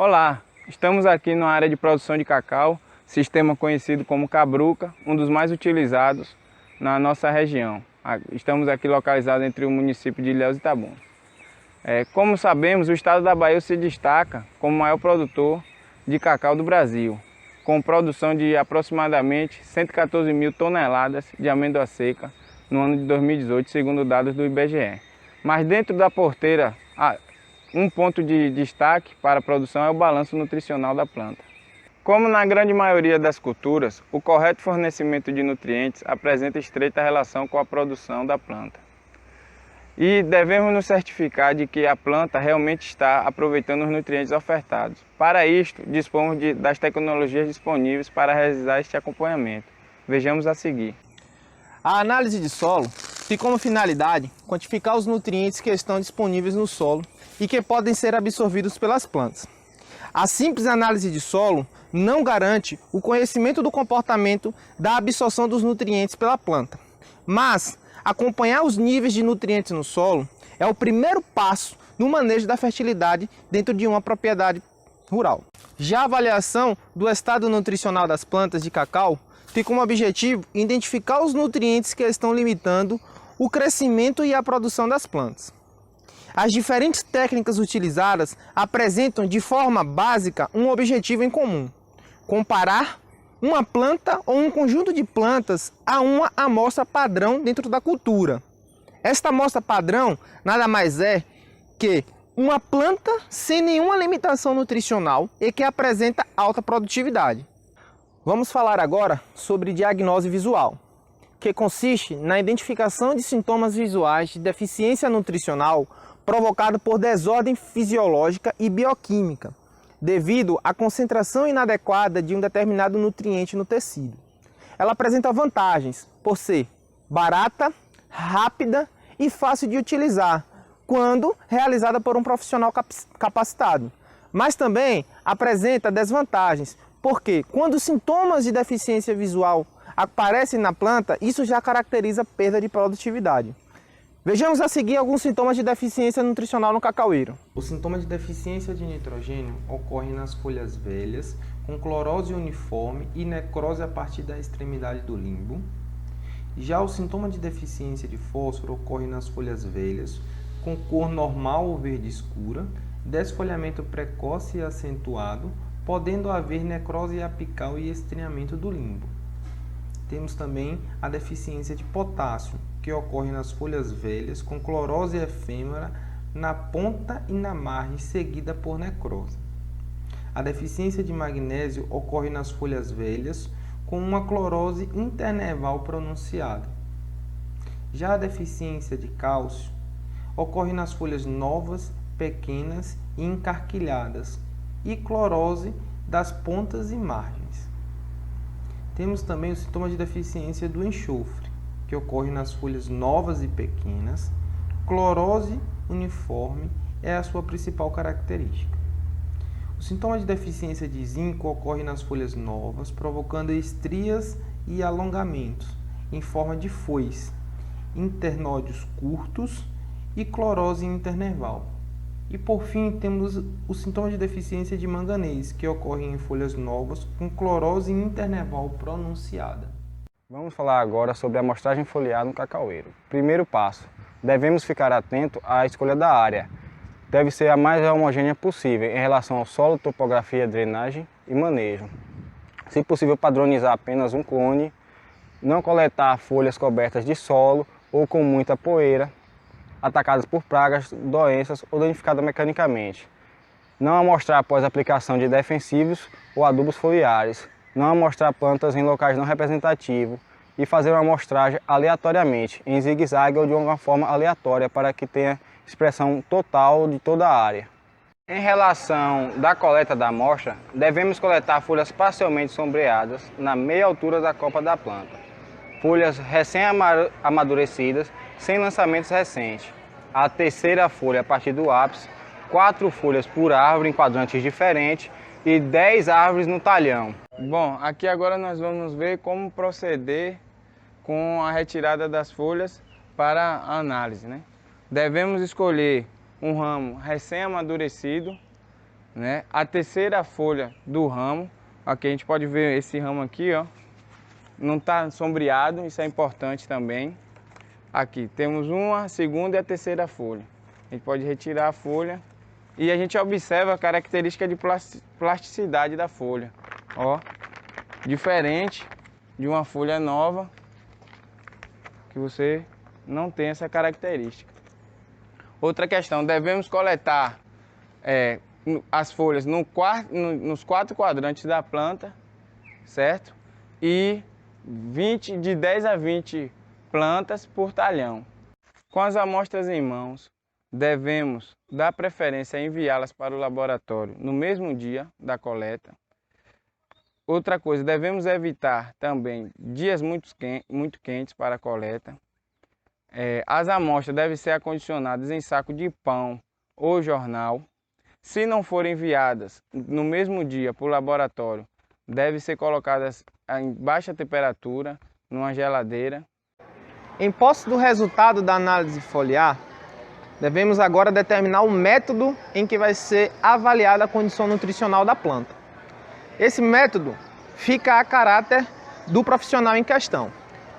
Olá, estamos aqui na área de produção de cacau, sistema conhecido como Cabruca, um dos mais utilizados na nossa região. Estamos aqui localizados entre o município de Ilhéus e Itabuna. Como sabemos, o estado da Bahia se destaca como o maior produtor de cacau do Brasil, com produção de aproximadamente 114 mil toneladas de amêndoa seca no ano de 2018, segundo dados do IBGE. Mas dentro da porteira, um ponto de destaque para a produção é o balanço nutricional da planta. Como na grande maioria das culturas, o correto fornecimento de nutrientes apresenta estreita relação com a produção da planta. E devemos nos certificar de que a planta realmente está aproveitando os nutrientes ofertados. Para isto, dispomos das tecnologias disponíveis para realizar este acompanhamento. Vejamos a seguir. A análise de solo tem como finalidade quantificar os nutrientes que estão disponíveis no solo e que podem ser absorvidos pelas plantas. A simples análise de solo não garante o conhecimento do comportamento da absorção dos nutrientes pela planta, mas acompanhar os níveis de nutrientes no solo é o primeiro passo no manejo da fertilidade dentro de uma propriedade rural. Já a avaliação do estado nutricional das plantas de cacau tem como objetivo identificar os nutrientes que estão limitando o crescimento e a produção das plantas. As diferentes técnicas utilizadas apresentam de forma básica um objetivo em comum: comparar uma planta ou um conjunto de plantas a uma amostra padrão dentro da cultura. Esta amostra padrão nada mais é que uma planta sem nenhuma limitação nutricional e que apresenta alta produtividade. Vamos falar agora sobre diagnose visual, que consiste na identificação de sintomas visuais de deficiência nutricional provocado por desordem fisiológica e bioquímica, devido à concentração inadequada de um determinado nutriente no tecido. Ela apresenta vantagens por ser barata, rápida e fácil de utilizar, quando realizada por um profissional capacitado. Mas também apresenta desvantagens, porque quando os sintomas de deficiência visual aparecem na planta, isso já caracteriza perda de produtividade. Vejamos a seguir alguns sintomas de deficiência nutricional no cacaueiro. O sintoma de deficiência de nitrogênio ocorre nas folhas velhas, com clorose uniforme e necrose a partir da extremidade do limbo. Já o sintoma de deficiência de fósforo ocorre nas folhas velhas, com cor normal ou verde escura, desfolhamento precoce e acentuado, podendo haver necrose apical e estranhamento do limbo. Temos também a deficiência de potássio, que ocorre nas folhas velhas com clorose efêmera na ponta e na margem, seguida por necrose. A deficiência de magnésio ocorre nas folhas velhas com uma clorose internerval pronunciada. Já a deficiência de cálcio ocorre nas folhas novas, pequenas e encarquilhadas, e clorose das pontas e margens. Temos também o sintoma de deficiência do enxofre, que ocorre nas folhas novas e pequenas. Clorose uniforme é a sua principal característica. O sintoma de deficiência de zinco ocorre nas folhas novas, provocando estrias e alongamentos em forma de foice, internódios curtos e clorose internerval. E por fim, temos o sintoma de deficiência de manganês, que ocorre em folhas novas com clorose internerval pronunciada. Vamos falar agora sobre a amostragem foliar no cacaueiro. Primeiro passo, devemos ficar atento à escolha da área. Deve ser a mais homogênea possível em relação ao solo, topografia, drenagem e manejo. Se possível, padronizar apenas um clone, não coletar folhas cobertas de solo ou com muita poeira, atacadas por pragas, doenças ou danificadas mecanicamente. Não amostrar após a aplicação de defensivos ou adubos foliares. Não amostrar plantas em locais não representativos e fazer uma amostragem aleatoriamente, em zigue-zague ou de uma forma aleatória para que tenha expressão total de toda a área. Em relação da coleta da amostra, devemos coletar folhas parcialmente sombreadas na meia altura da copa da planta. Folhas recém-amadurecidas, sem lançamentos recentes. A terceira folha a partir do ápice, 4 folhas por árvore em quadrantes diferentes e 10 árvores no talhão. Bom, aqui agora nós vamos ver como proceder com a retirada das folhas para a análise, Devemos escolher um ramo recém-amadurecido né? A terceira folha do ramo, aqui a gente pode ver esse ramo aqui, ó, não está sombreado, isso é importante também. Aqui temos uma, a segunda e a terceira folha. A gente pode retirar a folha e a gente observa a característica de plasticidade da folha, ó, diferente de uma folha nova que você não tem essa característica. Outra questão, devemos coletar as folhas nos 4 quadrantes da planta, certo? E de 10 a 20 plantas por talhão. Com as amostras em mãos, devemos dar preferência a enviá-las para o laboratório no mesmo dia da coleta. Outra coisa, devemos evitar também dias muito quentes para a coleta. As amostras devem ser acondicionadas em saco de pão ou jornal. Se não forem enviadas no mesmo dia para o laboratório, devem ser colocadas em baixa temperatura, numa geladeira. Em posse do resultado da análise foliar, devemos agora determinar o método em que vai ser avaliada a condição nutricional da planta. Esse método fica a caráter do profissional em questão.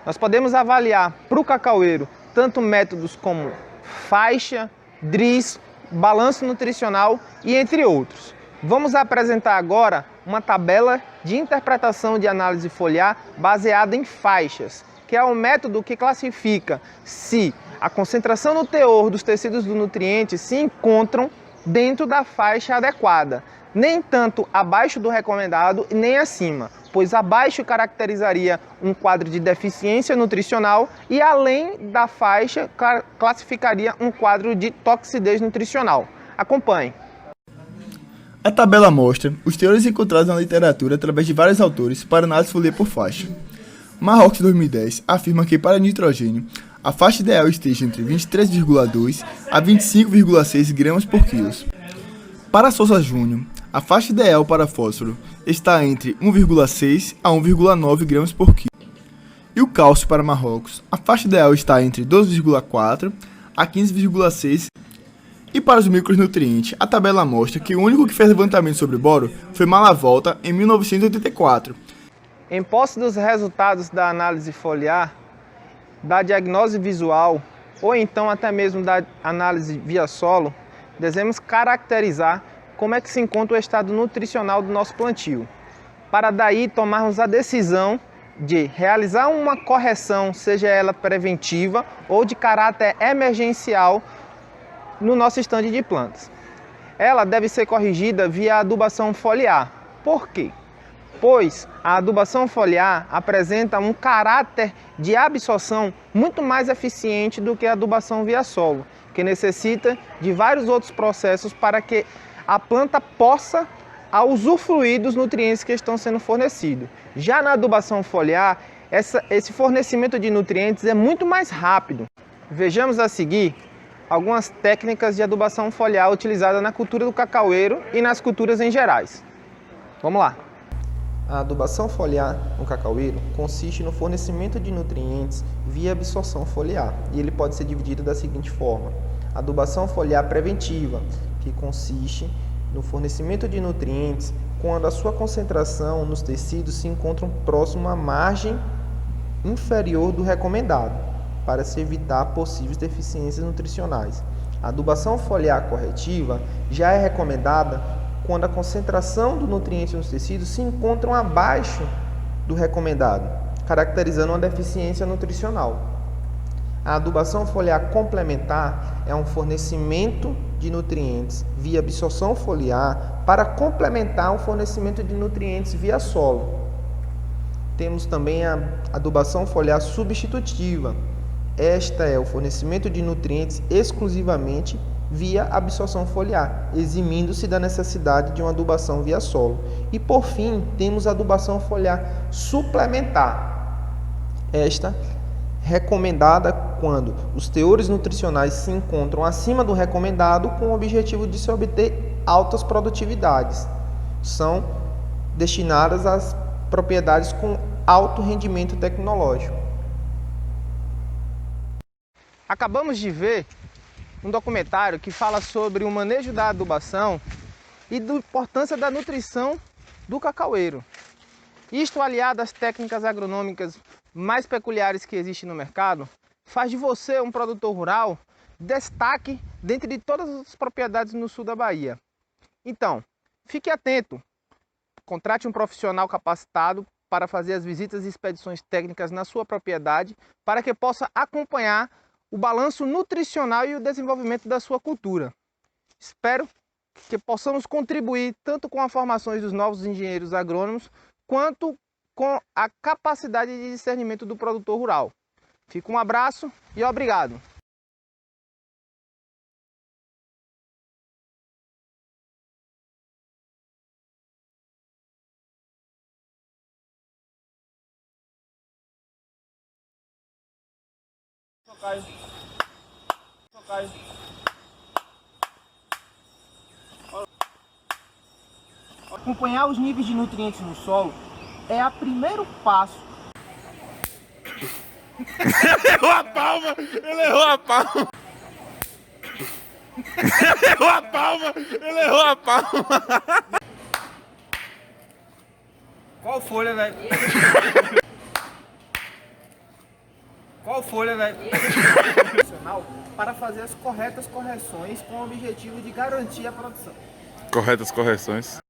Nós podemos avaliar para o cacaueiro tanto métodos como faixa, DRIS, balanço nutricional e entre outros. Vamos apresentar agora uma tabela de interpretação de análise foliar baseada em faixas, que é o método que classifica se a concentração no teor dos tecidos do nutriente se encontram dentro da faixa adequada, nem tanto abaixo do recomendado e nem acima, pois abaixo caracterizaria um quadro de deficiência nutricional e além da faixa classificaria um quadro de toxidez nutricional. Acompanhe. A tabela mostra os teores encontrados na literatura através de vários autores para análise foliar por faixa. Marrocos 2010 afirma que para nitrogênio, a faixa ideal esteja entre 23,2 a 25,6 gramas por quilo. Para Souza Júnior, a faixa ideal para fósforo está entre 1,6 a 1,9 gramas por quilo. E o cálcio para Marrocos, a faixa ideal está entre 12,4 a 15,6. E para os micronutrientes, a tabela mostra que o único que fez levantamento sobre boro foi Malavolta em 1984. Em posse dos resultados da análise foliar, da diagnose visual ou então até mesmo da análise via solo, devemos caracterizar como é que se encontra o estado nutricional do nosso plantio, para daí tomarmos a decisão de realizar uma correção, seja ela preventiva ou de caráter emergencial, no nosso estande de plantas. Ela deve ser corrigida via adubação foliar. Por quê? Pois a adubação foliar apresenta um caráter de absorção muito mais eficiente do que a adubação via solo, que necessita de vários outros processos para que a planta possa usufruir dos nutrientes que estão sendo fornecidos. Já na adubação foliar, esse fornecimento de nutrientes é muito mais rápido. Vejamos a seguir algumas técnicas de adubação foliar utilizadas na cultura do cacaueiro e nas culturas em gerais. Vamos lá! A adubação foliar no cacaueiro consiste no fornecimento de nutrientes via absorção foliar e ele pode ser dividido da seguinte forma: adubação foliar preventiva, que consiste no fornecimento de nutrientes quando a sua concentração nos tecidos se encontra próximo à margem inferior do recomendado, para se evitar possíveis deficiências nutricionais. A adubação foliar corretiva já é recomendada quando a concentração do nutriente nos tecidos se encontram abaixo do recomendado, caracterizando uma deficiência nutricional. A adubação foliar complementar é um fornecimento de nutrientes via absorção foliar para complementar o fornecimento de nutrientes via solo. Temos também a adubação foliar substitutiva. Esta é o fornecimento de nutrientes exclusivamente via absorção foliar, eximindo-se da necessidade de uma adubação via solo. E por fim, temos a adubação foliar suplementar. Esta recomendada quando os teores nutricionais se encontram acima do recomendado com o objetivo de se obter altas produtividades. São destinadas às propriedades com alto rendimento tecnológico. Acabamos de ver um documentário que fala sobre o manejo da adubação e da importância da nutrição do cacaueiro. Isto, aliado às técnicas agronômicas mais peculiares que existem no mercado, faz de você um produtor rural destaque dentre de todas as propriedades no sul da Bahia. Então, fique atento, contrate um profissional capacitado para fazer as visitas e expedições técnicas na sua propriedade, para que possa acompanhar o balanço nutricional e o desenvolvimento da sua cultura. Espero que possamos contribuir tanto com as formações dos novos engenheiros agrônomos, quanto com a capacidade de discernimento do produtor rural. Fica um abraço e obrigado! Acompanhar os níveis de nutrientes no solo é o primeiro passo. Ele errou a palma! Ele errou a palma! Ele errou a palma! Ele errou a palma! Qual folha, velho? Qual folha, velho? Para fazer as corretas correções com o objetivo de garantir a produção. Corretas correções.